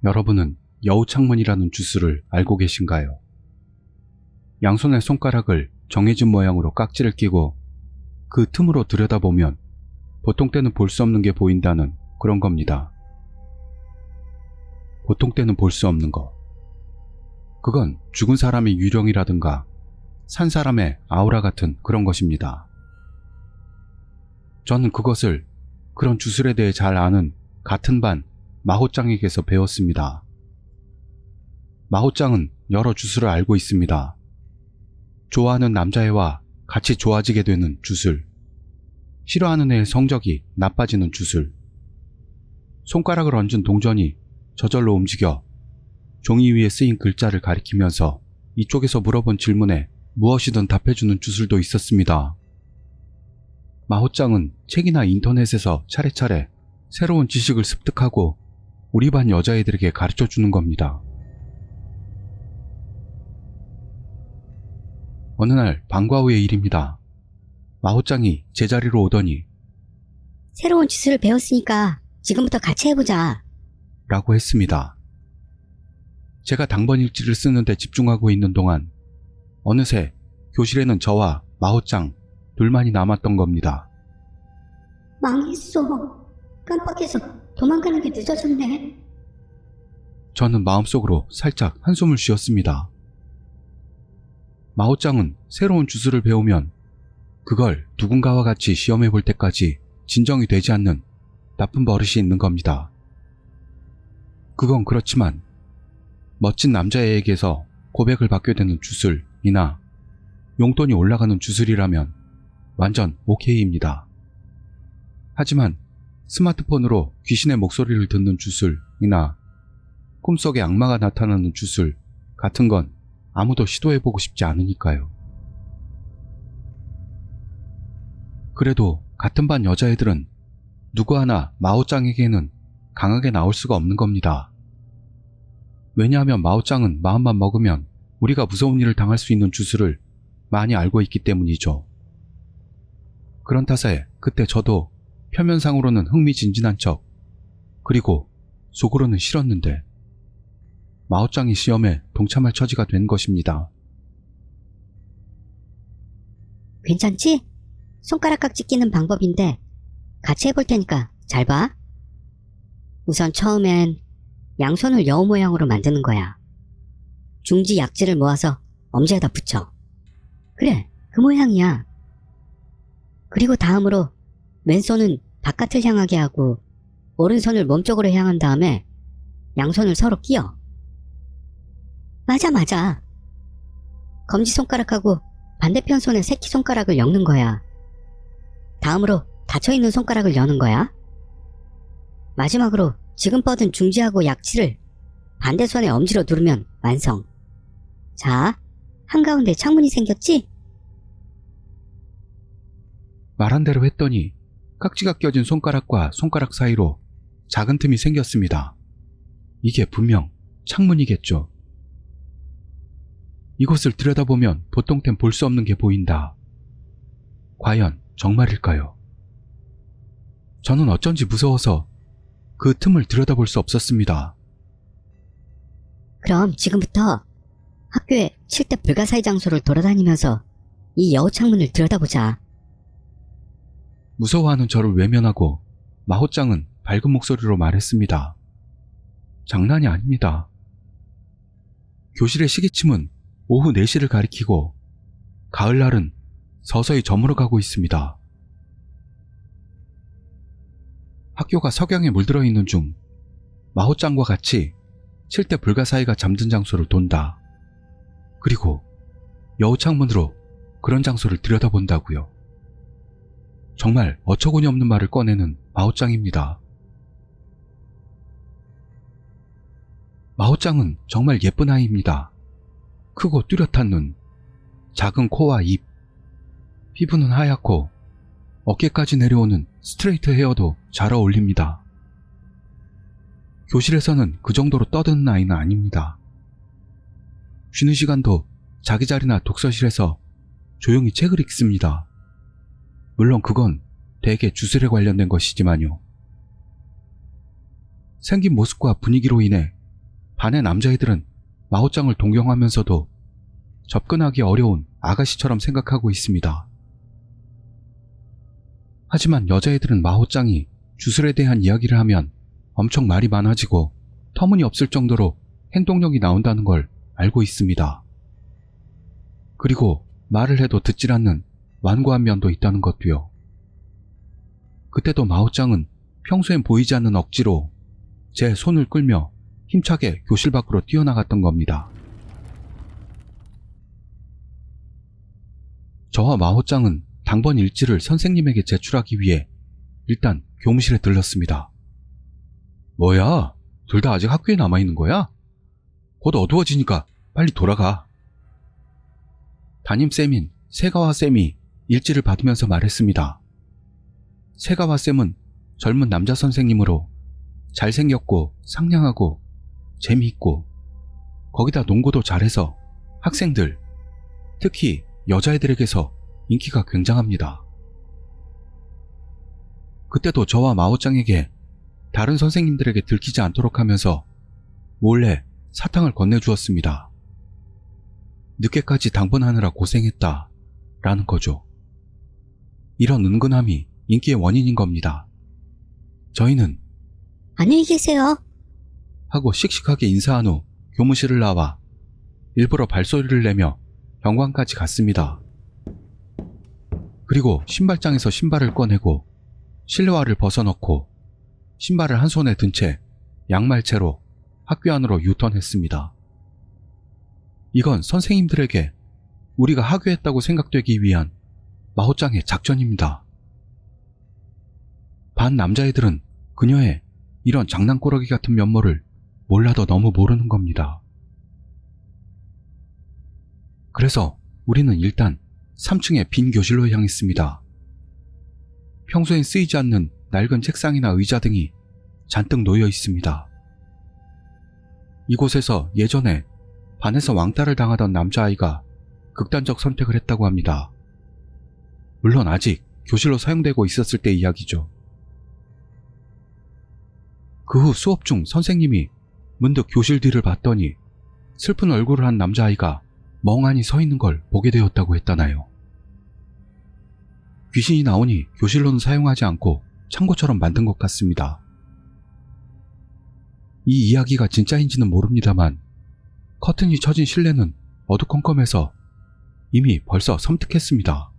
여러분은 여우창문이라는 주술을 알고 계신가요? 양손의 손가락을 정해진 모양으로 깍지를 끼고 그 틈으로 들여다보면 보통 때는 볼 수 없는 게 보인다는 그런 겁니다. 보통 때는 볼 수 없는 것. 그건 죽은 사람의 유령이라든가 산 사람의 아우라 같은 그런 것입니다. 저는 그것을 그런 주술에 대해 잘 아는 같은 반 마호짱에게서 배웠습니다. 마호짱은 여러 주술을 알고 있습니다. 좋아하는 남자애와 같이 좋아지게 되는 주술, 싫어하는 애의 성적이 나빠지는 주술, 손가락을 얹은 동전이 저절로 움직여 종이 위에 쓰인 글자를 가리키면서 이쪽에서 물어본 질문에 무엇이든 답해주는 주술도 있었습니다. 마호짱은 책이나 인터넷에서 차례차례 새로운 지식을 습득하고 우리 반 여자애들에게 가르쳐주는 겁니다. 어느 날 방과 후의 일입니다. 마호짱이 제자리로 오더니 새로운 주술을 배웠으니까 지금부터 같이 해보자. 라고 했습니다. 제가 당번 일지를 쓰는데 집중하고 있는 동안 어느새 교실에는 저와 마호짱 둘만이 남았던 겁니다. 망했어. 깜빡해서 도망가는 게 늦어졌네. 저는 마음속으로 살짝 한숨을 쉬었습니다. 마호짱은 새로운 주술을 배우면 그걸 누군가와 같이 시험해 볼 때까지 진정이 되지 않는 나쁜 버릇이 있는 겁니다. 그건 그렇지만 멋진 남자애에게서 고백을 받게 되는 주술이나 용돈이 올라가는 주술이라면 완전 오케이입니다. 하지만 스마트폰으로 귀신의 목소리를 듣는 주술이나 꿈속에 악마가 나타나는 주술 같은 건 아무도 시도해보고 싶지 않으니까요. 그래도 같은 반 여자애들은 누구 하나 마호짱에게는 강하게 나올 수가 없는 겁니다. 왜냐하면 마호짱은 마음만 먹으면 우리가 무서운 일을 당할 수 있는 주술을 많이 알고 있기 때문이죠. 그런 탓에 그때 저도 표면상으로는 흥미진진한 척, 그리고 속으로는 싫었는데 마호짱이 시험에 동참할 처지가 된 것입니다. 괜찮지? 손가락 깍지 끼는 방법인데 같이 해볼 테니까 잘 봐. 우선 처음엔 양손을 여우 모양으로 만드는 거야. 중지 약지를 모아서 엄지에다 붙여. 그래, 그 모양이야. 그리고 다음으로 왼손은 바깥을 향하게 하고 오른손을 몸쪽으로 향한 다음에 양손을 서로 끼워. 맞아. 검지손가락하고 반대편 손의 새끼손가락을 엮는 거야. 다음으로 닫혀있는 손가락을 여는 거야. 마지막으로 지금 뻗은 중지하고 약지를 반대 손의 엄지로 누르면 완성. 자, 한가운데 창문이 생겼지? 말한 대로 했더니 깍지가 껴진 손가락과 손가락 사이로 작은 틈이 생겼습니다. 이게 분명 창문이겠죠. 이곳을 들여다보면 보통 땐 볼 수 없는 게 보인다. 과연 정말일까요? 저는 어쩐지 무서워서 그 틈을 들여다볼 수 없었습니다. 그럼 지금부터 학교의 7대 불가사의 장소를 돌아다니면서 이 여우 창문을 들여다보자. 무서워하는 저를 외면하고 마호짱은 밝은 목소리로 말했습니다. 장난이 아닙니다. 교실의 시계침은 오후 4시를 가리키고 가을날은 서서히 저물어가고 있습니다. 학교가 석양에 물들어 있는 중 마호짱과 같이 7대 불가사의가 잠든 장소를 돈다. 그리고 여우 창문으로 그런 장소를 들여다본다고요. 정말 어처구니 없는 말을 꺼내는 마호짱입니다. 마호짱은 정말 예쁜 아이입니다. 크고 뚜렷한 눈, 작은 코와 입, 피부는 하얗고 어깨까지 내려오는 스트레이트 헤어도 잘 어울립니다. 교실에서는 그 정도로 떠드는 아이는 아닙니다. 쉬는 시간도 자기 자리나 독서실에서 조용히 책을 읽습니다. 물론 그건 대개 주술에 관련된 것이지만요. 생긴 모습과 분위기로 인해 반의 남자애들은 마호짱을 동경하면서도 접근하기 어려운 아가씨처럼 생각하고 있습니다. 하지만 여자애들은 마호짱이 주술에 대한 이야기를 하면 엄청 말이 많아지고 터무니없을 정도로 행동력이 나온다는 걸 알고 있습니다. 그리고 말을 해도 듣질 않는 완고한 면도 있다는 것도요. 그때도 마호짱은 평소엔 보이지 않는 억지로 제 손을 끌며 힘차게 교실 밖으로 뛰어나갔던 겁니다. 저와 마호짱은 당번 일지를 선생님에게 제출하기 위해 일단 교무실에 들렀습니다. 뭐야? 둘 다 아직 학교에 남아있는 거야? 곧 어두워지니까 빨리 돌아가. 담임쌤인 세가와쌤이 일지를 받으면서 말했습니다. 세가와쌤은 젊은 남자 선생님으로 잘생겼고 상냥하고 재미있고 거기다 농구도 잘해서 학생들, 특히 여자애들에게서 인기가 굉장합니다. 그때도 저와 마호짱에게 다른 선생님들에게 들키지 않도록 하면서 몰래 사탕을 건네주었습니다. 늦게까지 당번하느라 고생했다 라는 거죠. 이런 은근함이 인기의 원인인 겁니다. 저희는 안녕히 계세요. 하고 씩씩하게 인사한 후 교무실을 나와 일부러 발소리를 내며 현관까지 갔습니다. 그리고 신발장에서 신발을 꺼내고 실내화를 벗어넣고 신발을 한 손에 든 채 양말채로 학교 안으로 유턴했습니다. 이건 선생님들에게 우리가 하교했다고 생각되기 위한 마호짱의 작전입니다. 반 남자애들은 그녀의 이런 장난꾸러기 같은 면모를 몰라도 너무 모르는 겁니다. 그래서 우리는 일단 3층의 빈 교실로 향했습니다. 평소엔 쓰이지 않는 낡은 책상이나 의자 등이 잔뜩 놓여 있습니다. 이곳에서 예전에 반에서 왕따를 당하던 남자아이가 극단적 선택을 했다고 합니다. 물론 아직 교실로 사용되고 있었을 때 이야기죠. 그 후 수업 중 선생님이 문득 교실 뒤를 봤더니 슬픈 얼굴을 한 남자아이가 멍하니 서 있는 걸 보게 되었다고 했다나요. 귀신이 나오니 교실로는 사용하지 않고 창고처럼 만든 것 같습니다. 이 이야기가 진짜인지는 모릅니다만 커튼이 쳐진 실내는 어두컴컴해서 이미 벌써 섬뜩했습니다.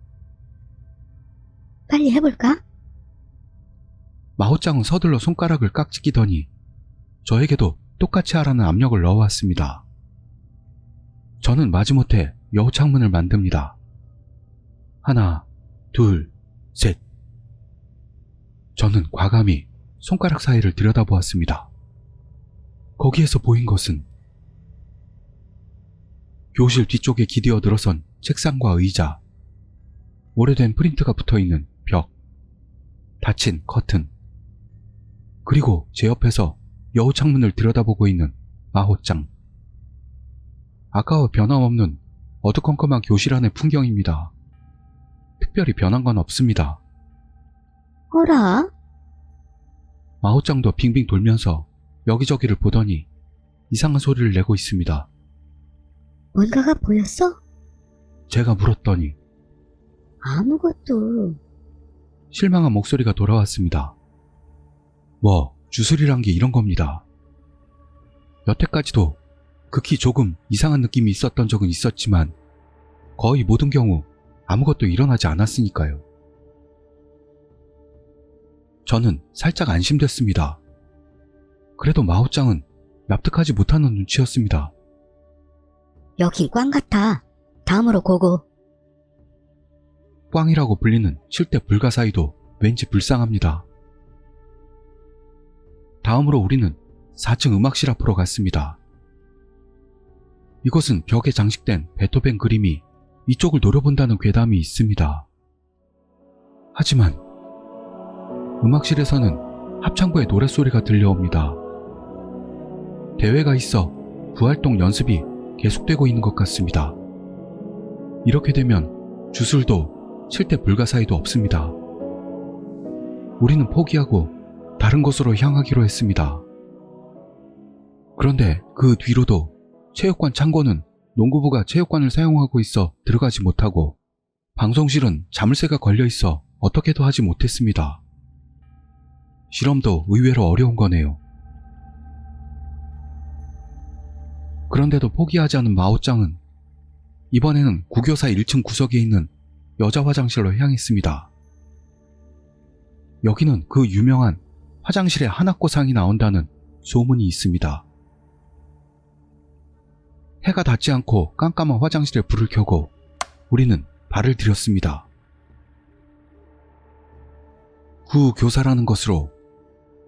빨리 해볼까? 마호짱은 서둘러 손가락을 깍지끼더니 저에게도 똑같이 하라는 압력을 넣어왔습니다. 저는 마지못해 여우 창문을 만듭니다. 하나, 둘, 셋. 저는 과감히 손가락 사이를 들여다보았습니다. 거기에서 보인 것은 교실 뒤쪽에 기대어 들어선 책상과 의자, 오래된 프린트가 붙어있는 벽, 닫힌 커튼, 그리고 제 옆에서 여우 창문을 들여다보고 있는 마호짱. 아까와 변함없는 어두컴컴한 교실 안의 풍경입니다. 특별히 변한 건 없습니다. 어라? 마호짱도 빙빙 돌면서 여기저기를 보더니 이상한 소리를 내고 있습니다. 뭔가가 보였어? 제가 물었더니 아무것도. 실망한 목소리가 돌아왔습니다. 뭐 주술이란 게 이런 겁니다. 여태까지도 극히 조금 이상한 느낌이 있었던 적은 있었지만 거의 모든 경우 아무것도 일어나지 않았으니까요. 저는 살짝 안심됐습니다. 그래도 마호짱은 납득하지 못하는 눈치였습니다. 여긴 꽝 같아. 다음으로 고고. 꽝이라고 불리는 칠대 불가사의도 왠지 불쌍합니다. 다음으로 우리는 4층 음악실 앞으로 갔습니다. 이곳은 벽에 장식된 베토벤 그림이 이쪽을 노려본다는 괴담이 있습니다. 하지만 음악실에서는 합창부의 노랫소리가 들려옵니다. 대회가 있어 부활동 연습이 계속되고 있는 것 같습니다. 이렇게 되면 주술도 칠대 불가사의도 없습니다. 우리는 포기하고 다른 곳으로 향하기로 했습니다. 그런데 그 뒤로도 체육관 창고는 농구부가 체육관을 사용하고 있어 들어가지 못하고 방송실은 자물쇠가 걸려 있어 어떻게도 하지 못했습니다. 실험도 의외로 어려운 거네요. 그런데도 포기하지 않은 마오짱은 이번에는 구교사 1층 구석에 있는 여자 화장실로 향했습니다. 여기는 그 유명한 화장실에 하나코상이 나온다는 소문이 있습니다. 해가 닿지 않고 깜깜한 화장실에 불을 켜고 우리는 발을 들였습니다. 구교사라는 것으로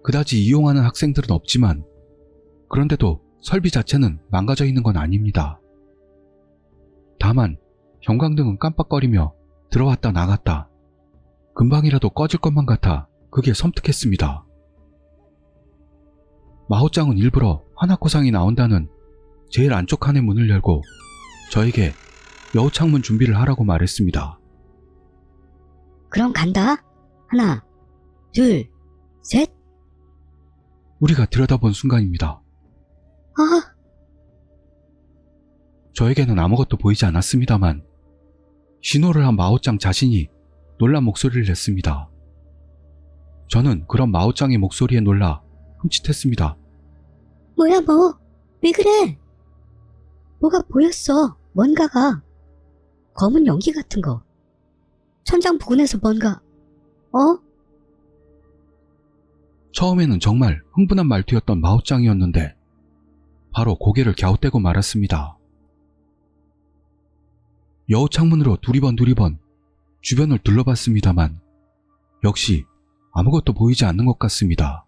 그다지 이용하는 학생들은 없지만 그런데도 설비 자체는 망가져 있는 건 아닙니다. 다만 형광등은 깜빡거리며 들어왔다 나갔다 금방이라도 꺼질 것만 같아 그게 섬뜩했습니다. 마오짱은 일부러 하나코상이 나온다는 제일 안쪽 칸의 문을 열고 저에게 여우창문 준비를 하라고 말했습니다. 그럼 간다. 하나, 둘, 셋. 우리가 들여다본 순간입니다. 아, 저에게는 아무것도 보이지 않았습니다만 신호를 한 마오짱 자신이 놀란 목소리를 냈습니다. 저는 그런 마오짱의 목소리에 놀라 흠칫했습니다. 뭐야 뭐. 왜 그래? 뭐가 보였어. 뭔가가. 검은 연기 같은 거. 천장 부근에서 뭔가. 처음에는 정말 흥분한 말투였던 마오짱이었는데 바로 고개를 갸웃대고 말았습니다. 여우 창문으로 두리번 주변을 둘러봤습니다만 역시 아무것도 보이지 않는 것 같습니다.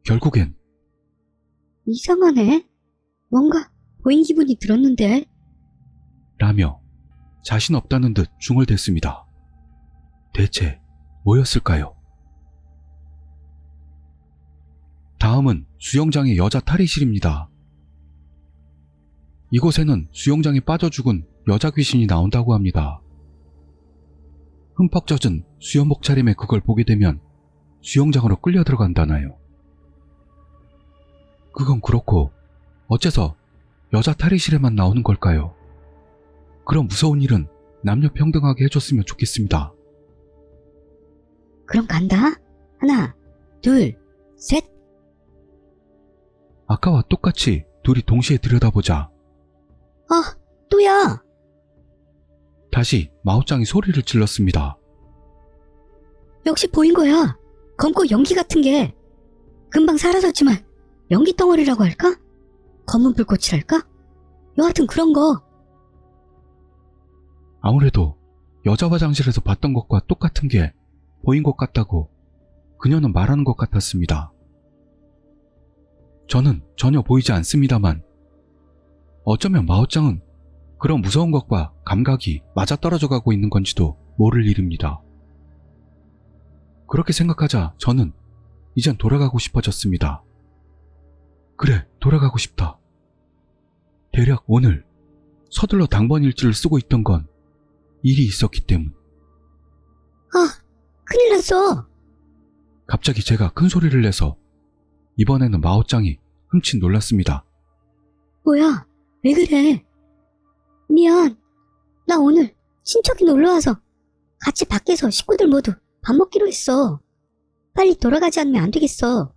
결국엔 이상하네. 뭔가 보인 기분이 들었는데. 라며 자신 없다는 듯 중얼댔습니다. 대체 뭐였을까요? 다음은 수영장의 여자 탈의실입니다. 이곳에는 수영장에 빠져 죽은 여자 귀신이 나온다고 합니다. 흠뻑 젖은 수영복 차림에 그걸 보게 되면 수영장으로 끌려 들어간다나요. 그건 그렇고 어째서 여자 탈의실에만 나오는 걸까요? 그런 무서운 일은 남녀 평등하게 해줬으면 좋겠습니다. 그럼 간다. 하나, 둘, 셋. 아까와 똑같이 둘이 동시에 들여다보자 아, 또야. 다시 마오짱이 소리를 질렀습니다. 역시 보인 거야. 검고 연기 같은 게. 금방 사라졌지만 연기 덩어리라고 할까? 검은 불꽃이랄까? 여하튼 그런 거. 아무래도 여자 화장실에서 봤던 것과 똑같은 게 보인 것 같다고 그녀는 말하는 것 같았습니다. 저는 전혀 보이지 않습니다만 어쩌면 마오짱은 그런 무서운 것과 감각이 맞아떨어져 가고 있는 건지도 모를 일입니다. 그렇게 생각하자 저는 이젠 돌아가고 싶어졌습니다. 그래, 돌아가고 싶다. 대략 오늘 서둘러 당번 일지를 쓰고 있던 건 일이 있었기 때문. 아, 큰일 났어. 갑자기 제가 큰 소리를 내서 이번에는 마오짱이 흠칫 놀랐습니다. 뭐야, 왜 그래? 미안. 나 오늘 친척이 놀러와서 같이 밖에서 식구들 모두 밥 먹기로 했어. 빨리 돌아가지 않으면 안 되겠어.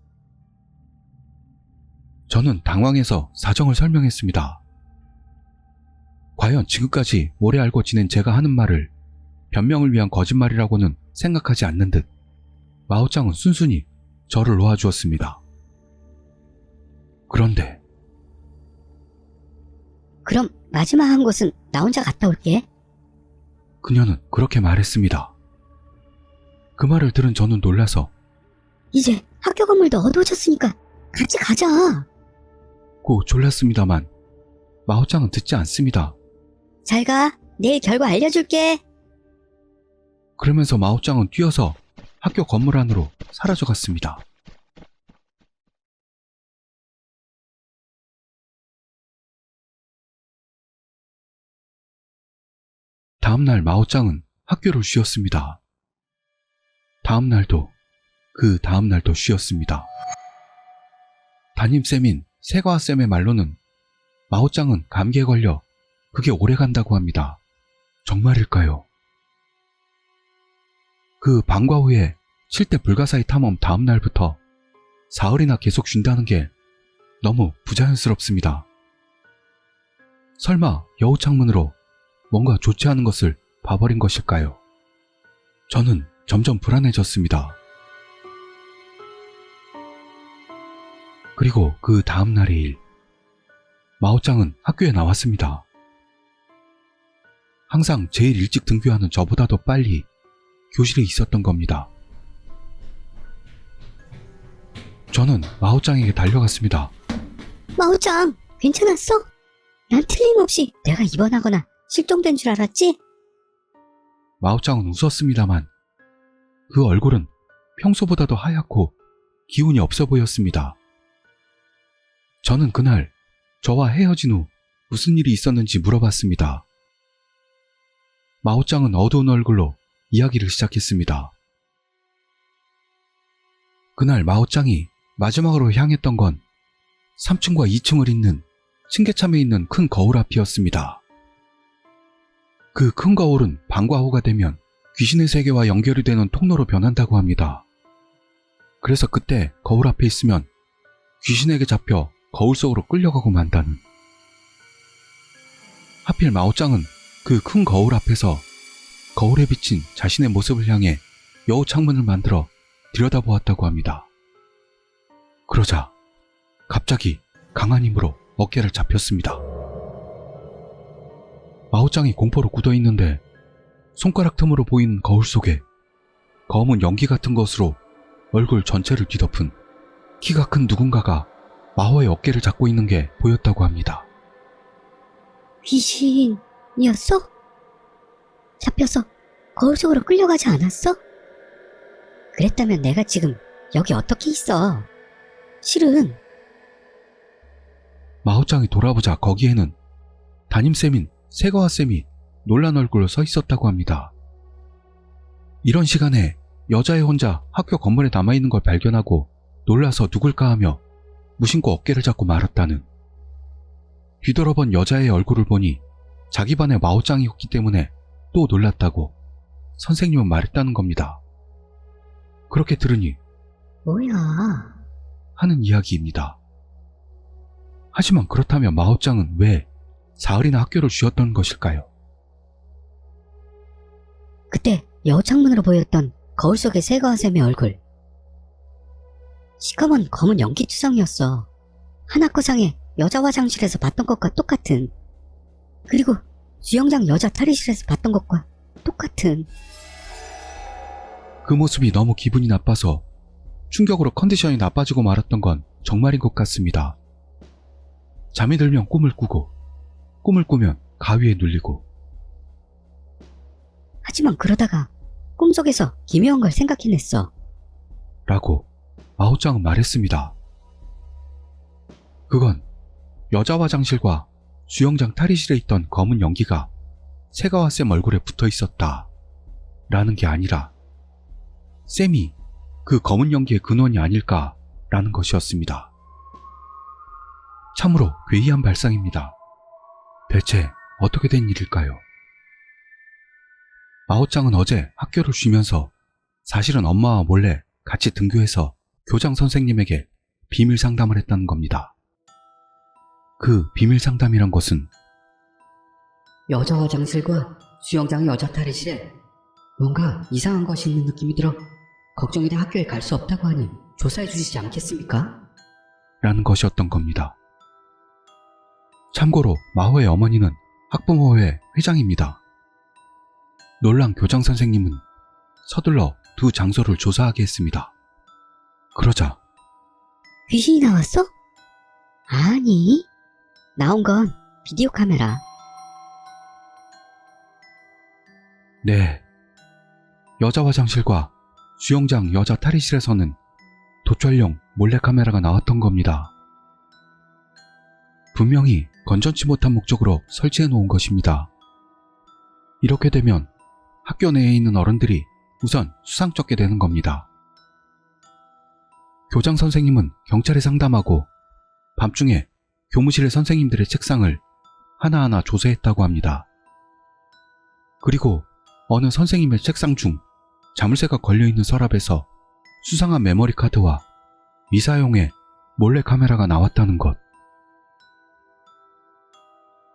저는 당황해서 사정을 설명했습니다. 과연 지금까지 오래 알고 지낸 제가 하는 말을 변명을 위한 거짓말이라고는 생각하지 않는 듯 마오짱은 순순히 저를 놓아주었습니다. 그런데 그럼 마지막 한 곳은 나 혼자 갔다 올게. 그녀는 그렇게 말했습니다. 그 말을 들은 저는 놀라서 이제 학교 건물도 어두워졌으니까 같이 가자. 고 졸랐습니다만 마오짱은 듣지 않습니다. 잘 가. 내일 결과 알려줄게. 그러면서 마오짱은 뛰어서 학교 건물 안으로 사라져갔습니다. 다음날 마오짱은 학교를 쉬었습니다. 다음날도 그 다음날도 쉬었습니다. 담임쌤인 세가와쌤의 말로는 마오짱은 감기에 걸려 그게 오래 간다고 합니다. 정말일까요? 그 방과 후에 7대 불가사의 탐험 다음 날부터 사흘이나 계속 쉰다는 게 너무 부자연스럽습니다. 설마 여우 창문으로 뭔가 좋지 않은 것을 봐버린 것일까요? 저는 점점 불안해졌습니다. 그리고 그 다음 날의 일, 마오짱은 학교에 나왔습니다. 항상 제일 일찍 등교하는 저보다도 빨리 교실에 있었던 겁니다. 저는 마오짱에게 달려갔습니다. 마오짱, 괜찮았어? 난 틀림없이 내가 입원하거나 실종된 줄 알았지? 마오짱은 웃었습니다만 그 얼굴은 평소보다도 하얗고 기운이 없어 보였습니다. 저는 그날 저와 헤어진 후 무슨 일이 있었는지 물어봤습니다. 마오짱은 어두운 얼굴로 이야기를 시작했습니다. 그날 마오짱이 마지막으로 향했던 건 3층과 2층을 잇는 층계참에 있는 큰 거울 앞이었습니다. 그 큰 거울은 방과 후가 되면 귀신의 세계와 연결이 되는 통로로 변한다고 합니다. 그래서 그때 거울 앞에 있으면 귀신에게 잡혀 거울 속으로 끌려가고 만다는. 하필 마오짱은 그 큰 거울 앞에서 거울에 비친 자신의 모습을 향해 여우 창문을 만들어 들여다보았다고 합니다. 그러자 갑자기 강한 힘으로 어깨를 잡혔습니다. 마오짱이 공포로 굳어있는데 손가락 틈으로 보이는 거울 속에 검은 연기 같은 것으로 얼굴 전체를 뒤덮은 키가 큰 누군가가 마호의 어깨를 잡고 있는 게 보였다고 합니다. 귀신이었어? 잡혀서 거울 속으로 끌려가지 않았어? 그랬다면 내가 지금 여기 어떻게 있어? 실은 마오짱이 돌아보자 거기에는 담임쌤인 세가와쌤이 놀란 얼굴로 서 있었다고 합니다. 이런 시간에 여자애 혼자 학교 건물에 남아있는 걸 발견하고 놀라서 누굴까 하며 무심코 어깨를 잡고 말았다는. 뒤돌아본 여자의 얼굴을 보니 자기 반의 마오짱이었기 때문에 또 놀랐다고 선생님은 말했다는 겁니다. 그렇게 들으니 뭐야? 하는 이야기입니다. 하지만 그렇다면 마오짱은 왜 사흘이나 학교를 쉬었던 것일까요? 그때 여우 창문으로 보였던 거울 속의 세가와쌤의 얼굴. 시커먼 검은 연기투성이었어. 하나코상의 여자 화장실에서 봤던 것과 똑같은. 그리고 수영장 여자 탈의실에서 봤던 것과 똑같은. 그 모습이 너무 기분이 나빠서 충격으로 컨디션이 나빠지고 말았던 건 정말인 것 같습니다. 잠이 들면 꿈을 꾸고 꿈을 꾸면 가위에 눌리고. 하지만 그러다가 꿈속에서 기묘한 걸 생각해냈어. 라고 마오짱은 말했습니다. 그건 여자 화장실과 수영장 탈의실에 있던 검은 연기가 세가와쌤 얼굴에 붙어 있었다 라는 게 아니라 쌤이 그 검은 연기의 근원이 아닐까 라는 것이었습니다. 참으로 괴이한 발상입니다. 대체 어떻게 된 일일까요? 마오짱은 어제 학교를 쉬면서 사실은 엄마와 몰래 같이 등교해서 교장 선생님에게 비밀 상담을 했다는 겁니다. 그 비밀 상담이란 것은 여자 화장실과 수영장 여자 탈의실에 뭔가 이상한 것이 있는 느낌이 들어 걱정이 돼 학교에 갈 수 없다고 하니 조사해 주시지 않겠습니까? 라는 것이었던 겁니다. 참고로 마호의 어머니는 학부모회 회장입니다. 놀란 교장 선생님은 서둘러 두 장소를 조사하게 했습니다. 그러자 귀신이 나왔어? 아니, 나온 건 비디오 카메라. 네, 여자 화장실과 수영장 여자 탈의실에서는 도촬용 몰래카메라가 나왔던 겁니다. 분명히 건전치 못한 목적으로 설치해 놓은 것입니다. 이렇게 되면 학교 내에 있는 어른들이 우선 수상쩍게 되는 겁니다. 교장 선생님은 경찰에 상담하고 밤중에 교무실의 선생님들의 책상을 하나하나 조사했다고 합니다. 그리고 어느 선생님의 책상 중 자물쇠가 걸려있는 서랍에서 수상한 메모리 카드와 미사용의 몰래카메라가 나왔다는 것.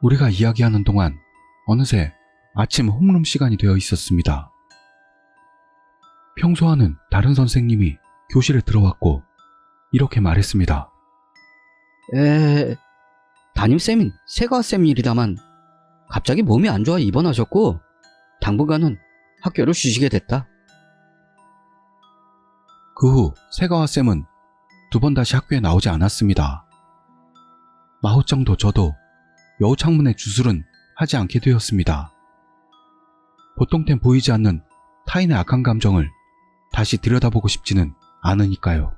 우리가 이야기하는 동안 어느새 아침 홈룸 시간이 되어 있었습니다. 평소와는 다른 선생님이 교실에 들어왔고 이렇게 말했습니다. 담임쌤인 세가쌤 일이다만 갑자기 몸이 안 좋아 입원하셨고 당분간은 학교를 쉬시게 됐다. 그 후 세가와쌤은 두 번 다시 학교에 나오지 않았습니다. 마호짱도 저도 여우 창문의 주술은 하지 않게 되었습니다. 보통땐 보이지 않는 타인의 악한 감정을 다시 들여다보고 싶지는 않으니까요.